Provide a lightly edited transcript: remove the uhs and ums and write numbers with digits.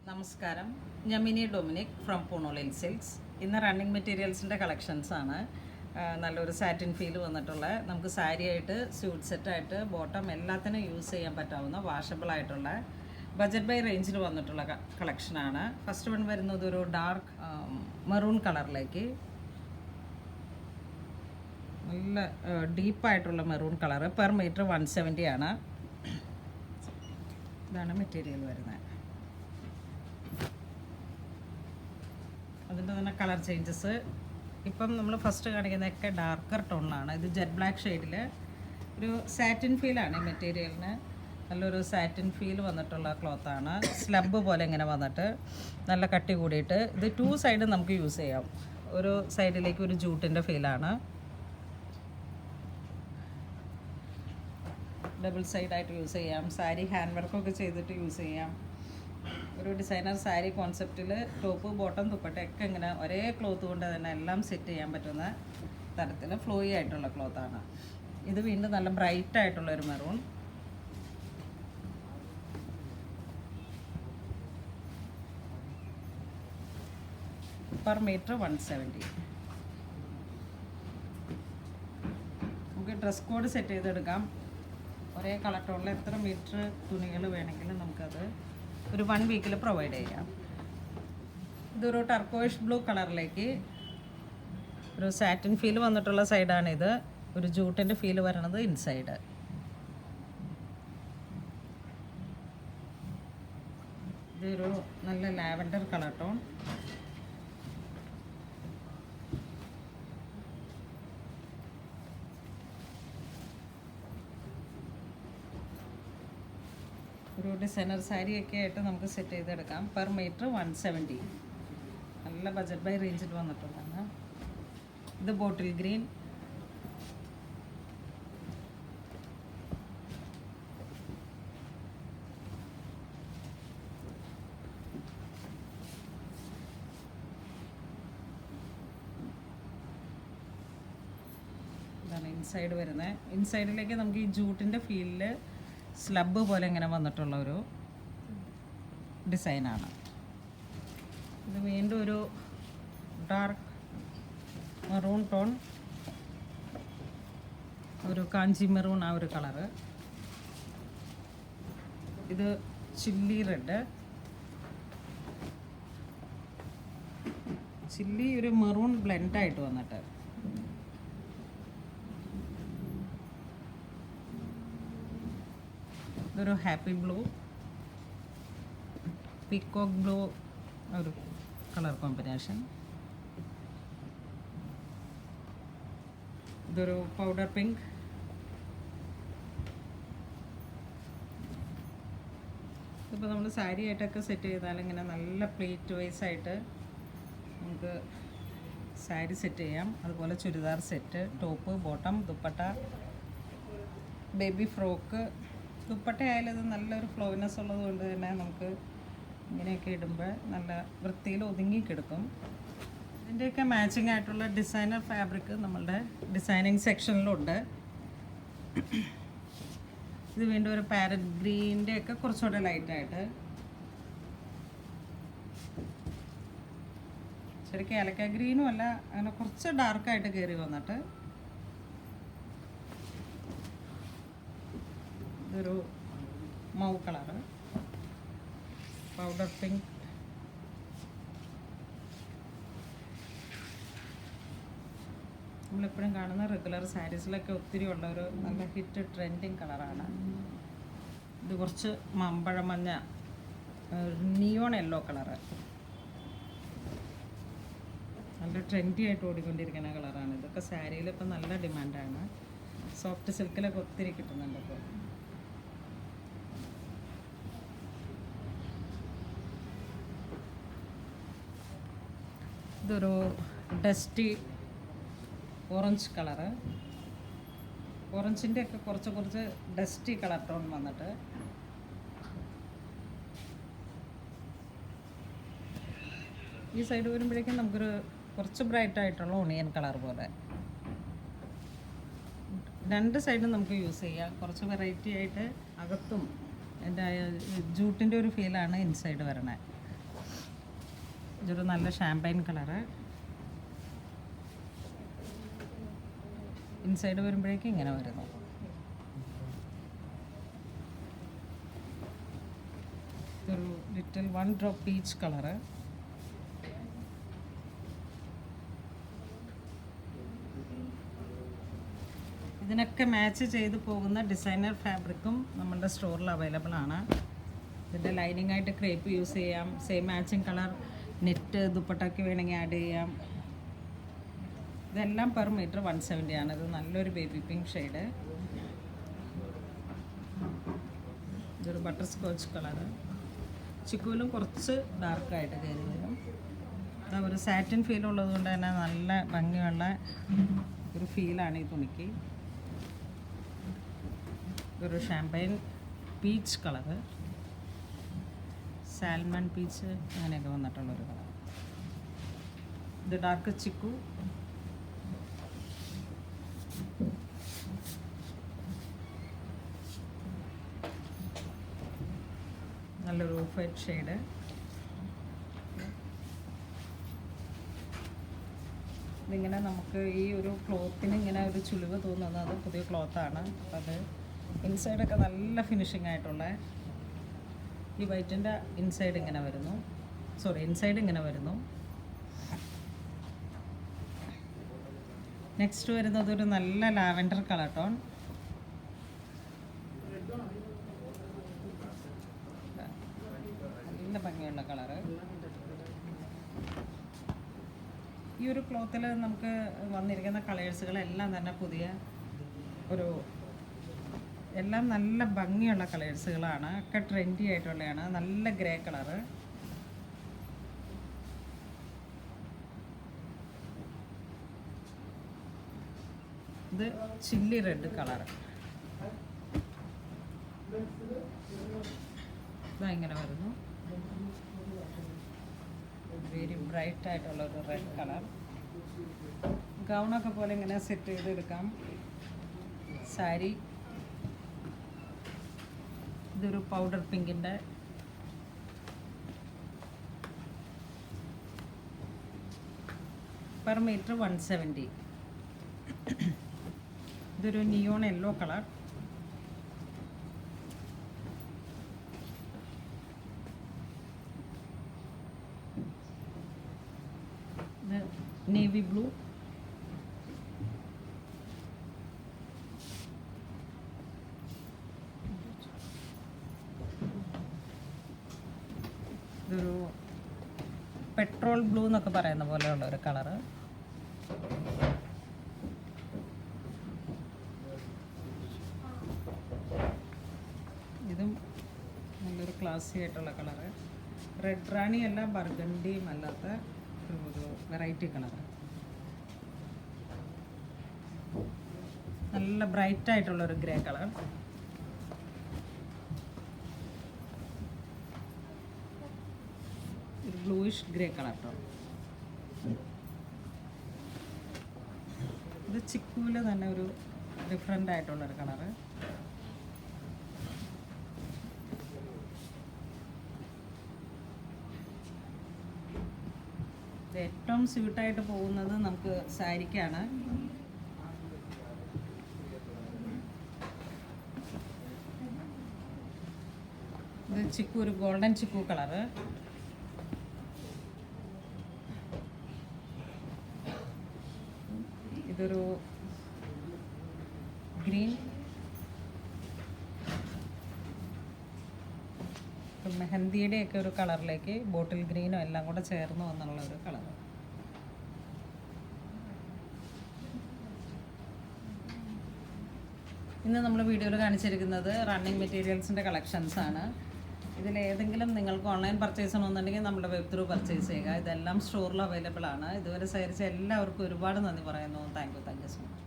നമസ്കാരം, ഞാൻ mini Dominic from പൂണോളിൻ silks. ഇന്ന് റണ്ണിങ് മെറ്റീരിയൽസിൻ്റെ കളക്ഷൻസാണ്. നല്ലൊരു സാറ്റിൻ ഫീൽ വന്നിട്ടുള്ള, നമുക്ക് സാരി ആയിട്ട് സ്യൂട്ട് സെറ്റായിട്ട് ബോട്ടം എല്ലാത്തിനും യൂസ് ചെയ്യാൻ പറ്റാവുന്ന വാഷബിൾ ആയിട്ടുള്ള ബജറ്റ് ബൈ റേഞ്ചിൽ വന്നിട്ടുള്ള കളക്ഷനാണ്. ഫസ്റ്റ് വൺ വരുന്നത് ഒരു ഡാർക്ക് മെറൂൺ കളറിലേക്ക്, നല്ല ഡീപ്പായിട്ടുള്ള മെറൂൺ കളറ്. പെർ മീറ്റർ 170 ആണ്. ഇതാണ് മെറ്റീരിയൽ വരുന്നത്. അതിൻ്റെ തന്നെ കളർ ചേഞ്ചസ് ഇപ്പം നമ്മൾ ഫസ്റ്റ് കാണിക്കുന്നതൊക്കെ ഡാർക്കർ ടോണിലാണ്. ഇത് ജെറ്റ് ബ്ലാക്ക് ഷെയ്ഡിൽ ഒരു സാറ്റിൻ ഫീലാണ് ഈ മെറ്റീരിയലിന്. നല്ലൊരു സാറ്റിൻ ഫീൽ വന്നിട്ടുള്ള ക്ലോത്താണ്. സ്ലബ് പോലെ ഇങ്ങനെ വന്നിട്ട് നല്ല കട്ടി കൂടിയിട്ട് ഇത് 2 സൈഡ് നമുക്ക് യൂസ് ചെയ്യാം. ഒരു സൈഡിലേക്ക് ഒരു ജൂട്ടിൻ്റെ ഫീലാണ്, ഡബിൾ സൈഡായിട്ട് യൂസ് ചെയ്യാം. സാരി ഹാൻഡ് വർക്കൊക്കെ ചെയ്തിട്ട് യൂസ് ചെയ്യാം. ഒരു ഡിസൈനർ സാരി കോൺസെപ്റ്റിൽ ടോപ്പ് ബോട്ടം ദുപ്പട്ടയൊക്കെ ഇങ്ങനെ ഒരേ ക്ലോത്ത് കൊണ്ട് തന്നെ എല്ലാം സെറ്റ് ചെയ്യാൻ പറ്റുന്ന തരത്തിൽ ഫ്ലോയി ആയിട്ടുള്ള ക്ലോത്താണ്. ഇത് വീണ്ടും നല്ല ബ്രൈറ്റ് ആയിട്ടുള്ളൊരു മെറൂൺ. Per metre 170. നമുക്ക് ഡ്രസ് കോഡ് സെറ്റ് ചെയ്തെടുക്കാം. ഒരേ കളർ ടോണിൽ എത്ര മീറ്റർ തുണികൾ വേണമെങ്കിലും നമുക്കത് ഒരു 1 വീക്കിൽ പ്രൊവൈഡ് ചെയ്യാം. ഇതൊരു ടർക്കോയിഷ് ബ്ലൂ കളറിലേക്ക് ഒരു സാറ്റിൻ ഫീൽ വന്നിട്ടുള്ള സൈഡാണിത്. ഒരു ജൂട്ടിൻ്റെ ഫീൽ വരണത് ഇൻസൈഡ്. ഇതൊരു നല്ല ലാവൻഡർ കളർ ടോൺ. ഒരു ഡിസൈനർ സാരിയൊക്കെ ആയിട്ട് നമുക്ക് സെറ്റ് ചെയ്തെടുക്കാം. Per metre 170. നല്ല ബജറ്റ് ബൈ റേഞ്ചിൽ വന്നിട്ടുള്ളതാണ്. ഇത് ബോട്ടിൽ ഗ്രീൻ. ഇതാണ് ഇൻസൈഡ് വരുന്നത്. ഇൻസൈഡിലേക്ക് നമുക്ക് ഈ ജൂട്ടിൻ്റെ ഫീലിൽ സ്ലബ് പോലെ ഇങ്ങനെ വന്നിട്ടുള്ള ഒരു ഡിസൈനാണ്. ഇത് വീണ്ടും ഒരു ഡാർക്ക് മെറൂൺ ടോൺ, ഒരു കാഞ്ചി മെറൂൺ, ആ ഒരു കളറ്. ഇത് ചില്ലി റെഡ്. ചില്ലി ഒരു മെറൂൺ ബ്ലെൻഡായിട്ട് വന്നിട്ട്. ഇതൊരു ഹാപ്പി ബ്ലൂ, പീക്കോക്ക് ബ്ലൂ ഒരു കളർ കോമ്പിനേഷൻ. ഇതൊരു പൗഡർ പിങ്ക്. ഇതിപ്പോൾ നമ്മൾ സാരി ആയിട്ടൊക്കെ സെറ്റ് ചെയ്താൽ ഇങ്ങനെ നല്ല പ്ലേറ്റ് വൈസ് ആയിട്ട് നമുക്ക് സാരി സെറ്റ് ചെയ്യാം. അതുപോലെ churidar set, top bottom dupatta, baby frock. Dupatta ആയാലും ഇത് നല്ലൊരു ഫ്ലോയിനെസ് ഉള്ളത് കൊണ്ട് തന്നെ നമുക്ക് ഇങ്ങനെയൊക്കെ ഇടുമ്പോൾ നല്ല വൃത്തിയിൽ ഒതുങ്ങി കിടക്കും. ഇതിൻ്റെയൊക്കെ മാച്ചിങ് ആയിട്ടുള്ള ഡിസൈനർ ഫാബ്രിക് നമ്മളുടെ ഡിസൈനിങ് സെക്ഷനിലുണ്ട്. ഇത് വീണ്ടും ഒരു പാരറ്റ് ഗ്രീൻ്റെ ഒക്കെ കുറച്ചുകൂടെ ലൈറ്റായിട്ട്, ശരിക്കും ഏലക്ക ഗ്രീനും അല്ല, അങ്ങനെ കുറച്ച് ഡാർക്കായിട്ട് കയറി വന്നിട്ട് ഇതൊരു മൗ കളറ്, പൗഡർ പിങ്ക്. നമ്മളെപ്പോഴും കാണുന്ന റെഗുലർ സാരീസിലൊക്കെ ഒത്തിരി ഉള്ള ഒരു നല്ല ഹിറ്റ് ട്രെൻഡിങ് കളറാണ്. ഇത് കുറച്ച് മാമ്പഴ മഞ്ഞ, നിയോൺ യെല്ലോ കളറ്. നല്ല ട്രെൻഡി ആയിട്ട് ഓടിക്കൊണ്ടിരിക്കുന്ന കളറാണ്. ഇതൊക്കെ സാരിയിൽ ഇപ്പം നല്ല ഡിമാൻഡാണ്. സോഫ്റ്റ് സിൽക്കിലൊക്കെ ഒത്തിരി കിട്ടുന്നുണ്ട് ഇപ്പോൾ. ഇതൊരു ഡസ്റ്റി ഓറഞ്ച് കളറ്. ഓറഞ്ചിൻ്റെ ഒക്കെ കുറച്ച് ഡസ്റ്റി കളർ ടോൺ വന്നിട്ട് ഈ സൈഡ് വരുമ്പോഴേക്കും നമുക്കൊരു കുറച്ച് ബ്രൈറ്റ് ആയിട്ടുള്ള ഒണിയൻ കളർ പോലെ. 2 സൈഡും നമുക്ക് യൂസ് ചെയ്യാം. കുറച്ച് വെറൈറ്റി ആയിട്ട് അകത്തും എൻ്റെ ജൂട്ടിൻ്റെ ഒരു ഫീലാണ് ഇൻസൈഡ് വരണേ. ഇതൊരു നല്ല ഷാമ്പൈൻ കളറ്. ഇൻസൈഡ് വരുമ്പോഴേക്കും ഇങ്ങനെ വരുന്നു. ഇതൊരു ലിറ്റിൽ 1 ഡ്രോപ്പ് പീച്ച് കളറ്. ഇതിനൊക്കെ മാച്ച് ചെയ്ത് പോകുന്ന ഡിസൈനർ ഫാബ്രിക്കും നമ്മളുടെ സ്റ്റോറിൽ അവൈലബിൾ ആണ്. ഇതിൻ്റെ ലൈനിങ് ആയിട്ട് ക്രേപ്പ് യൂസ് ചെയ്യാം. സെയിം മാച്ചിങ് കളർ നെറ്റ് ദുപ്പട്ടയ്ക്ക് വേണമെങ്കിൽ ആഡ് ചെയ്യാം. ഇതെല്ലാം പെർ മീറ്റർ 170 ആണ്. ഇത് നല്ലൊരു ബേബി പിങ്ക് ഷെയ്ഡ്. ഇതൊരു ബട്ടർ സ്കോച്ച് കളറ്. ചിക്കുവിലും കുറച്ച് ഡാർക്കായിട്ട് കയറി വരും. ഇതാ ഒരു സാറ്റിൻ ഫീൽ ഉള്ളത് കൊണ്ട് തന്നെ നല്ല ഭംഗിയുള്ള ഒരു ഫീലാണ് ഈ തുണിക്ക്. ഇതൊരു ഷാമ്പൈൻ പീച്ച് കളറ്, സാൽമൺ പീച്ച് അങ്ങനെയൊക്കെ വന്നിട്ടുള്ളൊരു കളർ. ഇത് ഡാർക്ക് ചിക്കു. നല്ലൊരു ഓഫ് വൈറ്റ് ഷെയ്ഡ്. ഇതിങ്ങനെ നമുക്ക് ഈ ഒരു ക്ലോത്തിന് ഇങ്ങനെ ഒരു ചുളിവ് തോന്നുന്നത് അത് പുതിയ ക്ലോത്താണ്. അപ്പം അത് ഇൻസൈഡൊക്കെ നല്ല ഫിനിഷിംഗ് ആയിട്ടുള്ള ഈ വൈറ്റിൻ്റെ ഇൻസൈഡ് ഇങ്ങനെ വരുന്നു. ഇൻസൈഡ് ഇങ്ങനെ വരുന്നു. നെക്സ്റ്റ് വരുന്നത് ഒരു നല്ല ലാവൻഡർ കളർ ടോൺ. നല്ല ഭംഗിയുള്ള കളറ്. ഈ ഒരു ക്ലോത്തിൽ നമുക്ക് വന്നിരിക്കുന്ന കളേഴ്സുകളെല്ലാം തന്നെ പുതിയ ഒരു എല്ലാം നല്ല ഭംഗിയുള്ള കളേഴ്സുകളാണ്. ഒക്കെ ട്രെൻഡി ആയിട്ടുള്ളതാണ്. നല്ല ഗ്രേ കളറ്. ഇത് ചില്ലി റെഡ് കളറ്. ഇതാ ഇങ്ങനെ വരുന്നു. വെരി ബ്രൈറ്റ് ആയിട്ടുള്ള ഒരു റെഡ് കളർ. ഗൗണൊക്കെ പോലെ ഇങ്ങനെ സെറ്റ് ചെയ്തെടുക്കാം. സാരി. ഇതൊരു പൗഡർ പിങ്കിൻ്റെ പെർ മീറ്റർ 170. ഇതൊരു നിയോൺ യെല്ലോ കളർ. ഇത് നേവി ബ്ലൂ. ഇതൊരു പെട്രോൾ ബ്ലൂ എന്നൊക്കെ പറയുന്ന പോലെയുള്ള ഒരു കളറ്. ഇതും നല്ലൊരു ക്ലാസി ആയിട്ടുള്ള കളറ്. റെഡ് റാണി അല്ല, ബർഗണ്ടിയും അല്ലാത്ത ഒരു വെറൈറ്റി കളറ്. നല്ല ബ്രൈറ്റ് ആയിട്ടുള്ളൊരു ഗ്രേ കളർ. ഒരു ബ്ലൂയിഷ് ഗ്രേ കളർ കേട്ടോ. ഇത് ചിക്കുവിൽ തന്നെ ഒരു ഡിഫറെൻ്റ് ആയിട്ടുള്ളൊരു കളറ്. ഇത് ഏറ്റവും സ്യൂട്ടായിട്ട് പോകുന്നത് നമുക്ക് സാരിക്കാണ്. ഇത് ചിക്കു, ഒരു ഗോൾഡൻ ചിക്കു കളറ്. ഇതൊരു ഗ്രീൻ, മെഹന്തിയുടെയൊക്കെ ഒരു കളറിലേക്ക് ബോട്ടിൽ ഗ്രീനും എല്ലാം കൂടെ ചേർന്ന് വന്നുള്ള ഒരു കളർ. ഇന്ന് നമ്മൾ വീഡിയോയിൽ കാണിച്ചിരിക്കുന്നത് റണ്ണിങ് മെറ്റീരിയൽസിൻ്റെ കളക്ഷൻസ് ആണ്. ഇതിലേതെങ്കിലും നിങ്ങൾക്ക് ഓൺലൈൻ പർച്ചേസ് ചെയ്യണമെന്നുണ്ടെങ്കിൽ നമ്മുടെ വെബ് ത്രൂ പർച്ചേസ് ചെയ്യുക. ഇതെല്ലാം സ്റ്റോറിൽ അവൈലബിൾ ആണ്. ഇതുവരെ സഹകരിച്ച എല്ലാവർക്കും ഒരുപാട് നന്ദി പറയുന്നു. Thank you so much.